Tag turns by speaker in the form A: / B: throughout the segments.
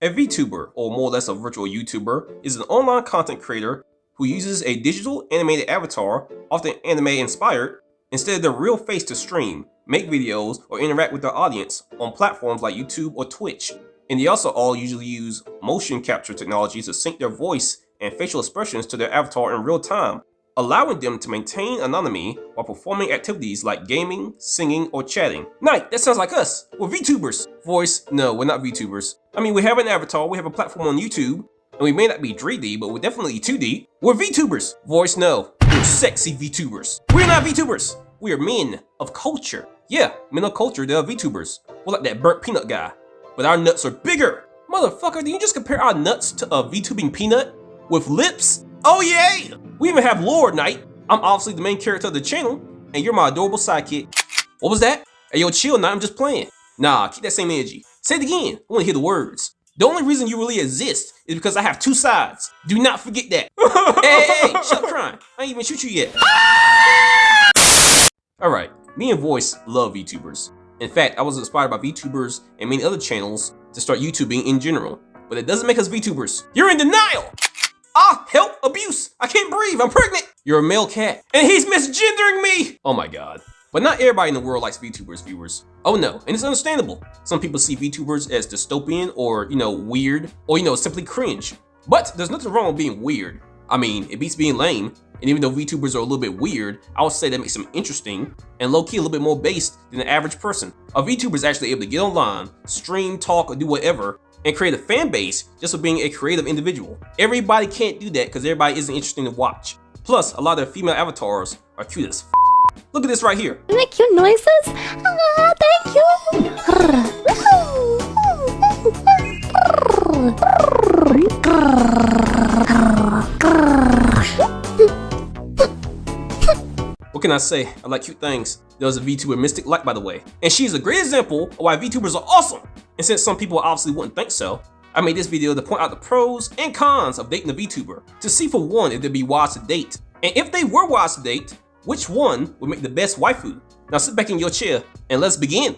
A: A VTuber, or more or less a virtual YouTuber, is an online content creator who uses a digital animated avatar, often anime inspired, instead of their real face to stream, make videos, or interact with their audience on platforms like YouTube or Twitch. And they also all usually use motion capture technology to sync their voice and facial expressions to their avatar in real time, allowing them to maintain anonymity while performing activities like gaming, singing, or chatting. Knight, that sounds like us. We're VTubers. Voice, no, we're not VTubers. I mean, we have an avatar, we have a platform on YouTube, and we may not be 3D, but we're definitely 2D. We're VTubers. Voice, no. We're sexy VTubers. We're not VTubers. We are men of culture. Yeah, men of culture, they're VTubers. We're like that burnt peanut guy. But our nuts are bigger. Motherfucker, did you just compare our nuts to a VTubing peanut? With lips? Oh yeah! We even have lore, Knight. I'm obviously the main character of the channel, and you're my adorable sidekick. What was that? Hey yo, chill, Knight, I'm just playing. Nah, keep that same energy. Say it again, I wanna hear the words. The only reason you really exist is because I have two sides. Do not forget that. Hey, shut up crying. I ain't even shoot you yet. Alright, me and Voice love VTubers. In fact, I was inspired by VTubers and many other channels to start YouTubing in general. But it doesn't make us VTubers. You're in denial! Ah, help, abuse, I can't breathe, I'm pregnant! You're a male cat, and he's misgendering me! Oh my god. But not everybody in the world likes VTubers, viewers. Oh no, and it's understandable. Some people see VTubers as dystopian or, weird, or, simply cringe. But there's nothing wrong with being weird. I mean, it beats being lame, and even though VTubers are a little bit weird, I would say that makes them interesting and low-key a little bit more based than the average person. A VTuber is actually able to get online, stream, talk, or do whatever, and create a fan base just for being a creative individual. Everybody can't do that because everybody isn't interesting to watch. Plus, a lot of their female avatars are cute as f***. Look at this right here.
B: Make cute noises? Ah, thank
A: What can I say? I like cute things. There was a VTuber Mystic Light, by the way. And she's a great example of why VTubers are awesome. And since some people obviously wouldn't think so, I made this video to point out the pros and cons of dating a VTuber. To see for one if they'd be wise to date. And if they were wise to date, which one would make the best waifu? Now sit back in your chair and let's begin.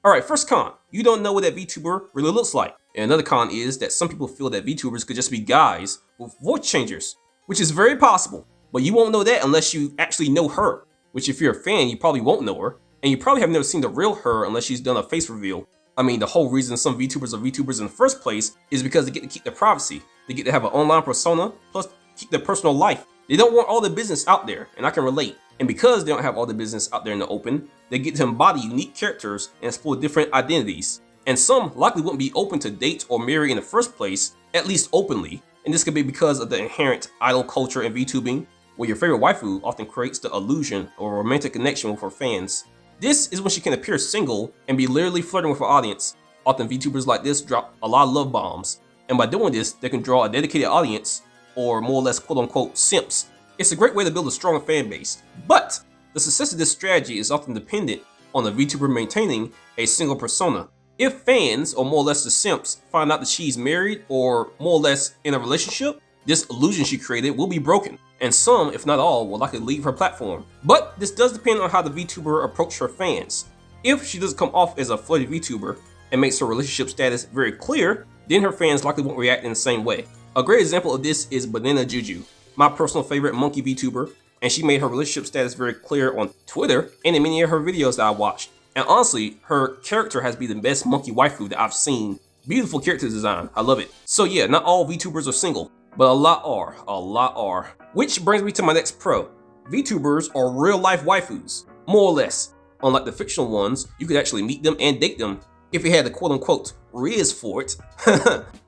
A: Alright, first con. You don't know what that VTuber really looks like. And another con is that some people feel that VTubers could just be guys with voice changers, which is very possible. But you won't know that unless you actually know her, which if you're a fan, you probably won't know her. And you probably have never seen the real her unless she's done a face reveal. I mean, the whole reason some VTubers are VTubers in the first place is because they get to keep their privacy. They get to have an online persona, plus keep their personal life. They don't want all the business out there, and I can relate. And because they don't have all the business out there in the open, they get to embody unique characters and explore different identities. And some likely wouldn't be open to date or marry in the first place, at least openly. And this could be because of the inherent idol culture in VTubing, where your favorite waifu often creates the illusion of a romantic connection with her fans. This is when she can appear single and be literally flirting with her audience. Often VTubers like this drop a lot of love bombs, and by doing this, they can draw a dedicated audience, or more or less quote-unquote simps. It's a great way to build a strong fan base, but the success of this strategy is often dependent on the VTuber maintaining a single persona. If fans, or more or less the simps, find out that she's married or more or less in a relationship, this illusion she created will be broken, and some, if not all, will likely leave her platform. But this does depend on how the VTuber approaches her fans. If she doesn't come off as a flirty VTuber and makes her relationship status very clear, then her fans likely won't react in the same way. A great example of this is Banana Juju, my personal favorite monkey VTuber, and she made her relationship status very clear on Twitter and in many of her videos that I watched. And honestly, her character has been the best monkey waifu that I've seen. Beautiful character design, I love it. So yeah, not all VTubers are single, but a lot are. Which brings me to my next pro. VTubers are real life waifus, more or less. Unlike the fictional ones, you could actually meet them and date them if you had the quote unquote riz for it.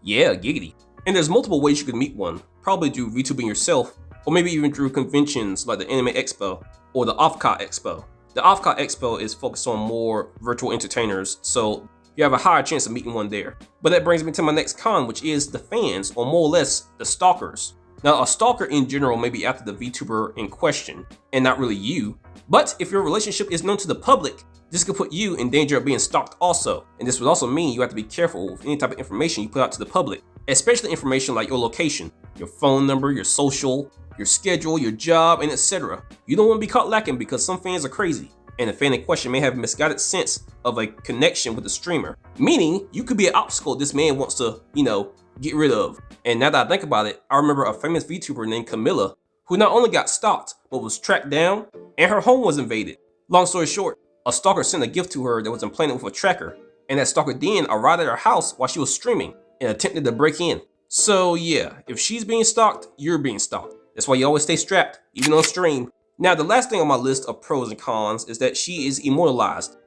A: Yeah, giggity. And there's multiple ways you could meet one, probably through VTubing yourself, or maybe even through conventions like the Anime Expo or the Offcut Expo. The Offcut Expo is focused on more virtual entertainers, so you have a higher chance of meeting one there. But that brings me to my next con, which is the fans, or more or less the stalkers. Now, a stalker in general may be after the VTuber in question, and not really you. But if your relationship is known to the public, this could put you in danger of being stalked also. And this would also mean you have to be careful with any type of information you put out to the public, especially information like your location, your phone number, your social, your schedule, your job, and etc. You don't want to be caught lacking because some fans are crazy. and the fan in question may have a misguided sense of a connection with the streamer, meaning you could be an obstacle this man wants to, get rid of. And now that I think about it, I remember a famous VTuber named Camilla who not only got stalked, but was tracked down and her home was invaded. Long story short, a stalker sent a gift to her that was implanted with a tracker, and that stalker then arrived at her house while she was streaming and attempted to break in. So yeah, if she's being stalked, you're being stalked. That's why you always stay strapped, even on stream. Now, the last thing on my list of pros and cons is that she is immortalized,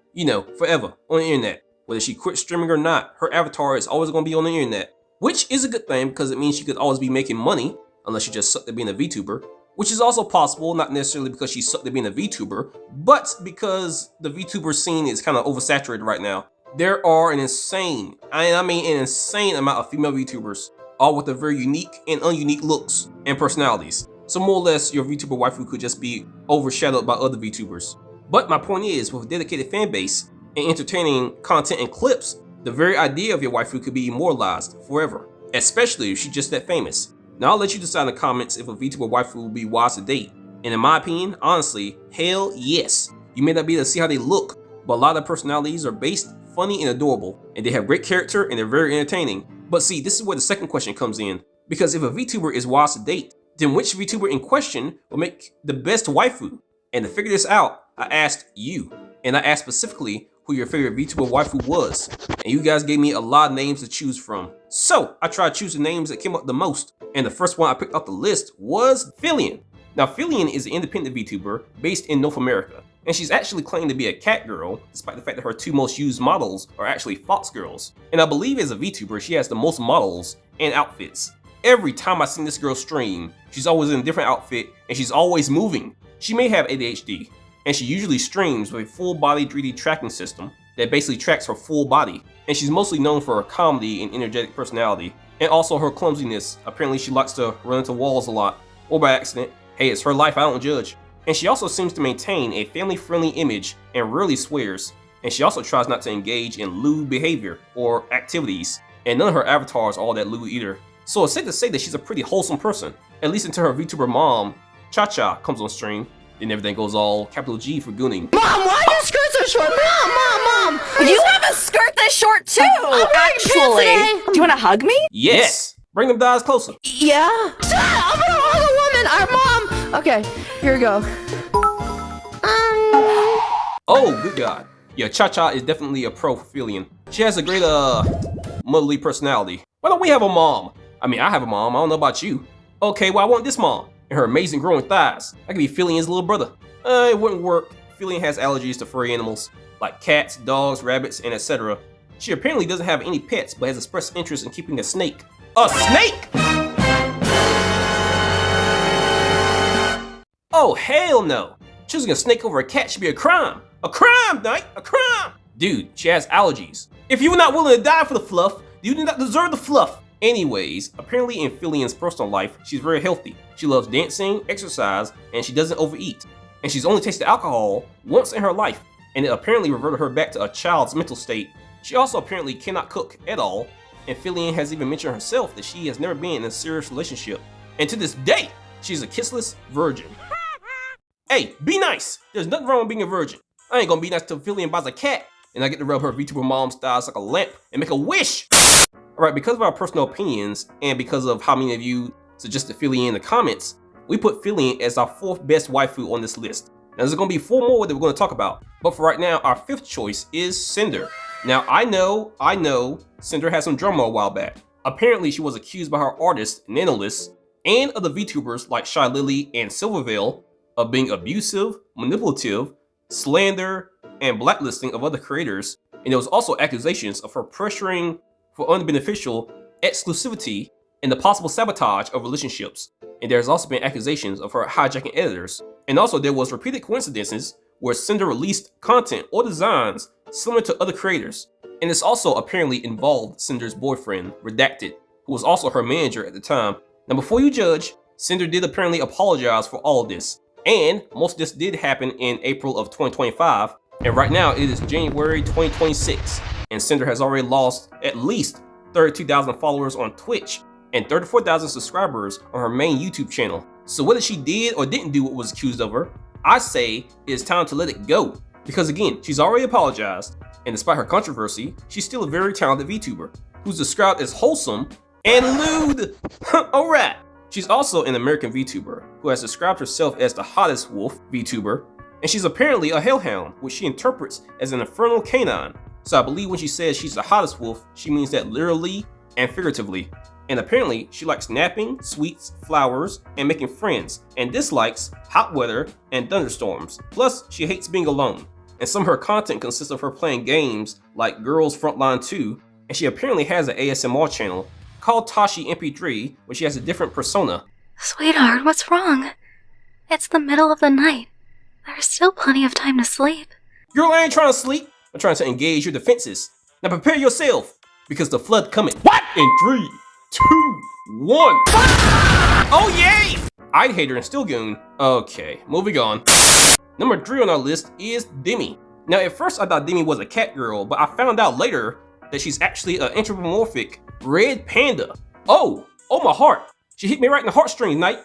A: forever on the internet. Whether she quit streaming or not, her avatar is always going to be on the internet, which is a good thing because it means she could always be making money, unless she just sucked at being a VTuber, which is also possible, not necessarily because she sucked at being a VTuber, but because the VTuber scene is kind of oversaturated right now. There are an insane amount of female VTubers, all with their very unique and ununique looks and personalities. So more or less, your VTuber waifu could just be overshadowed by other VTubers. But my point is, with a dedicated fan base and entertaining content and clips, the very idea of your waifu could be immortalized forever, especially if she's just that famous. Now I'll let you decide in the comments if a VTuber waifu will be wise to date. And in my opinion, honestly, hell yes. You may not be able to see how they look, but a lot of their personalities are based, funny, and adorable, and they have great character and they're very entertaining. But see, this is where the second question comes in, because if a VTuber is wise to date, then which VTuber in question will make the best waifu? And to figure this out, I asked you, and I asked specifically who your favorite VTuber waifu was, and you guys gave me a lot of names to choose from. So I tried to choose the names that came up the most, and the first one I picked off the list was Filian. Now Filian is an independent VTuber based in North America, and she's actually claimed to be a cat girl, despite the fact that her two most used models are actually fox girls. And I believe as a VTuber, she has the most models and outfits. Every time I seen this girl stream, she's always in a different outfit and she's always moving. She may have ADHD, and she usually streams with a full body 3D tracking system that basically tracks her full body. And she's mostly known for her comedy and energetic personality, and also her clumsiness. Apparently she likes to run into walls a lot, or by accident. Hey, it's her life, I don't judge. And she also seems to maintain a family-friendly image and rarely swears. And she also tries not to engage in lewd behavior or activities. And none of her avatars are all that lewd either. So it's safe to say that she's a pretty wholesome person, at least until her VTuber mom, Cha-Cha, comes on stream. Then everything goes all capital G for gooning.
B: Mom, why are your skirts so short? Mom!
C: You have a skirt this short too, actually. Do you want to hug me?
A: Yes! Bring them thighs closer.
B: Yeah? I'm gonna hug a woman! Our mom! Okay, here we go.
A: Oh, good God. Yeah, Cha-Cha is definitely a pro for Filian. She has a great, motherly personality. Why don't we have a mom? I mean, I have a mom, I don't know about you. Okay, well, I want this mom and her amazing growing thighs. I could be Filian's little brother. It wouldn't work. Filian has allergies to furry animals, like cats, dogs, rabbits, and etc. She apparently doesn't have any pets, but has expressed interest in keeping a snake. A snake?! Oh, hell no! Choosing a snake over a cat should be a crime! A crime, Knight! A crime! Dude, she has allergies. If you were not willing to die for the fluff, you do not deserve the fluff. Anyways, apparently in Filian's personal life, she's very healthy. She loves dancing, exercise, and she doesn't overeat. And she's only tasted alcohol once in her life, and it apparently reverted her back to a child's mental state. She also apparently cannot cook at all, and Filian has even mentioned herself that she has never been in a serious relationship. And to this day, she's a kissless virgin. Hey, be nice! There's nothing wrong with being a virgin. I ain't gonna be nice till Filian buys a cat, and I get to rub her VTuber mom's thighs like a lamp and make a wish! Alright, because of our personal opinions, and because of how many of you suggested Filian in the comments, we put Filian as our 4th best waifu on this list. Now there's gonna be 4 more that we're gonna talk about, but for right now, our 5th choice is Cinder. Now I know, Cinder had some drama a while back. Apparently she was accused by her artist, Nanolist, and other VTubers like Shy Lily and Silverveil of being abusive, manipulative, slander, and blacklisting of other creators, and there was also accusations of her pressuring for unbeneficial exclusivity and the possible sabotage of relationships. And there's also been accusations of her hijacking editors. And also there was repeated coincidences where Cinder released content or designs similar to other creators. And this also apparently involved Cinder's boyfriend, Redacted, who was also her manager at the time. Now before you judge, Cinder did apparently apologize for all of this. And most of this did happen in April of 2025. And right now it is January 2026. And Cinder has already lost at least 32,000 followers on Twitch and 34,000 subscribers on her main YouTube channel. So whether she did or didn't do what was accused of her, I say it's time to let it go. Because again, she's already apologized, and despite her controversy, she's still a very talented VTuber, who's described as wholesome and lewd. Alright. She's also an American VTuber, who has described herself as the hottest wolf VTuber, and she's apparently a hellhound, which she interprets as an infernal canine. So I believe when she says she's the hottest wolf, she means that literally and figuratively. And apparently, she likes napping, sweets, flowers, and making friends, and dislikes hot weather and thunderstorms. Plus, she hates being alone. And some of her content consists of her playing games like Girls Frontline 2, and she apparently has an ASMR channel called Tashi MP3, where she has a different persona.
D: Sweetheart, what's wrong? It's the middle of the night. There's still plenty of time to sleep.
A: Girl, I ain't trying to sleep. I'm trying to engage your defenses. Now prepare yourself, because the flood coming. What? In 3, 2, 1. Oh yay! I'd hate her and still goon. Okay, moving on. Number 3 on our list is Demiy. Now at first I thought Demiy was a cat girl, but I found out later that she's actually an anthropomorphic red panda. Oh my heart. She hit me right in the heartstrings, Knight.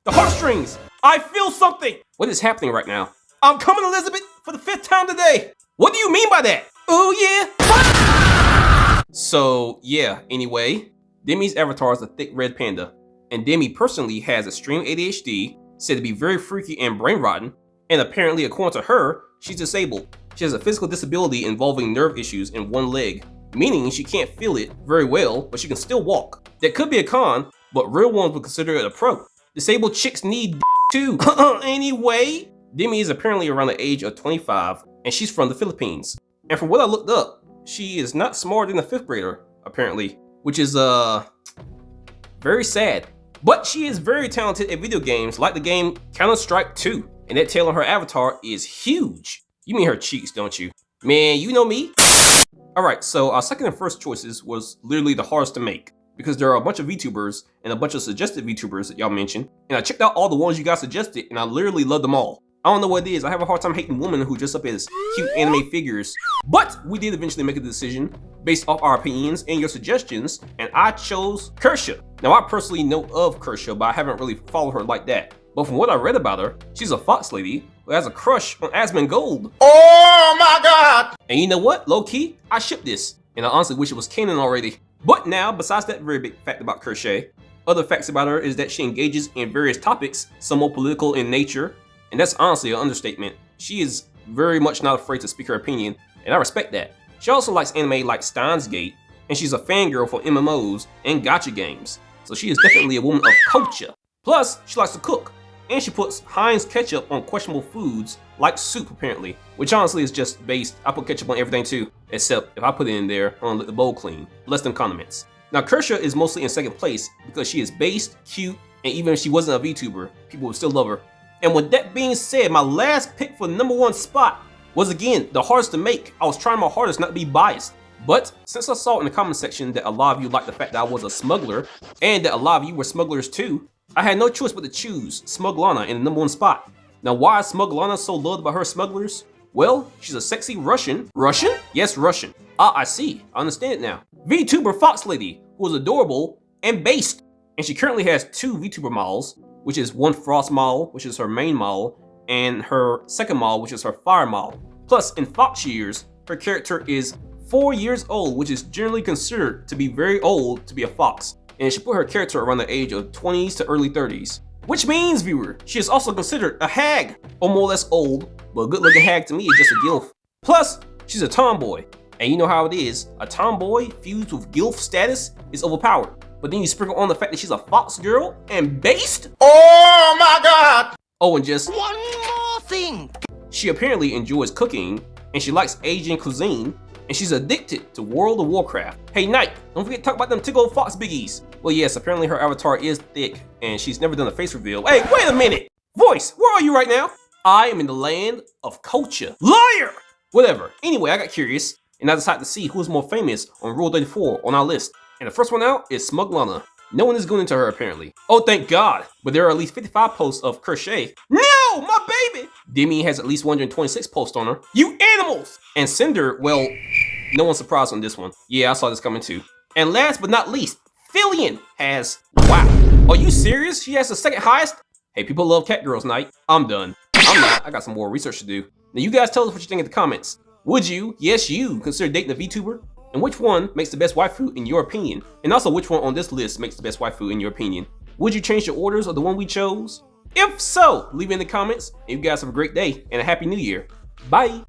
A: The heartstrings! I feel something! What is happening right now? I'm coming, Elizabeth, for the 5th time today! What do you mean by that? Oh yeah! So yeah, anyway, Demy's avatar is a thick red panda, and Demiy personally has extreme ADHD, said to be very freaky and brain rotten, and apparently according to her, she's disabled. She has a physical disability involving nerve issues in one leg, meaning she can't feel it very well, but she can still walk. That could be a con, but real ones would consider it a pro. Disabled chicks need too. Anyway, Demiy is apparently around the age of 25, and she's from the Philippines. And from what I looked up, she is not smarter than a 5th grader, apparently, which is very sad. But she is very talented at video games, like the game Counter-Strike 2, and that tail on her avatar is huge. You mean her cheeks, don't you? Man, you know me. Alright, so our second and first choices was literally the hardest to make, because there are a bunch of VTubers and a bunch of suggested VTubers that y'all mentioned, and I checked out all the ones you guys suggested, and I literally love them all. I don't know what it is, I have a hard time hating women who dress up as cute anime figures, but we did eventually make a decision based off our opinions and your suggestions, and I chose Kirsche. Now I personally know of Kirsche, but I haven't really followed her like that. But from what I read about her, she's a fox lady who has a crush on Asmongold. Oh my god! And you know what? Low key, I ship this, and I honestly wish it was canon already. But now, besides that very big fact about Kirsche, other facts about her is that she engages in various topics, some more political in nature, and that's honestly an understatement. She is very much not afraid to speak her opinion, and I respect that. She also likes anime like Steins Gate, and she's a fangirl for MMOs and gacha games, so she is definitely a woman of culture. Plus, she likes to cook, and she puts Heinz ketchup on questionable foods like soup apparently, which honestly is just based. I put ketchup on everything too, except if I put it in there, I want to let the bowl clean, less than condiments. Now Kirsche is mostly in second place because she is based, cute, and even if she wasn't a VTuber, people would still love her. And with that being said, my last pick for the number 1 spot was again the hardest to make. I was trying my hardest not to be biased, but since I saw in the comment section that a lot of you liked the fact that I was a smuggler, and that a lot of you were smugglers too, I had no choice but to choose Smuglana in the number 1 spot. Now why is Smuglana so loved by her smugglers? Well, she's a sexy Russian. Russian? Yes, Russian. Ah, I see. I understand it now. VTuber fox lady who is adorable and based. And she currently has 2 VTuber models, which is one Frost model, which is her main model, and her second model, which is her fire model. Plus, in fox years, her character is 4 years old, which is generally considered to be very old to be a fox. And she put her character around the age of 20s to early 30s. Which means, viewer, she is also considered a hag, or more or less old, but a good looking hag to me is just a gilf. Plus, she's a tomboy. And you know how it is, a tomboy fused with gilf status is overpowered. But then you sprinkle on the fact that she's a fox girl and based? Oh my god! Oh, and just one more thing. She apparently enjoys cooking, and she likes Asian cuisine, and she's addicted to World of Warcraft. Hey Knight, don't forget to talk about them tickle fox biggies. Well yes, apparently her avatar is thick, and she's never done a face reveal. Hey, wait a minute! Voice, where are you right now? I am in the land of culture. Liar! Whatever, anyway, I got curious, and I decided to see who's more famous on Rule 34 on our list. And the first one out is Smuglana. No one is going into her apparently. Oh, thank God. But there are at least 55 posts of Kirsche. No, my baby! Demiy has at least 126 posts on her. You animals! And Cinder, well, no one's surprised on this one. Yeah, I saw this coming too. And last but not least, Filian has, wow. Are you serious? She has the second highest? Hey, people love cat girls, Knight. I'm done. I'm not, I got some more research to do. Now you guys tell us what you think in the comments. Would you, yes you, consider dating a VTuber? And which one makes the best waifu in your opinion? And also which one on this list makes the best waifu in your opinion? Would you change your orders of the one we chose? If so, leave it in the comments. And you guys have a great day and a happy new year. Bye.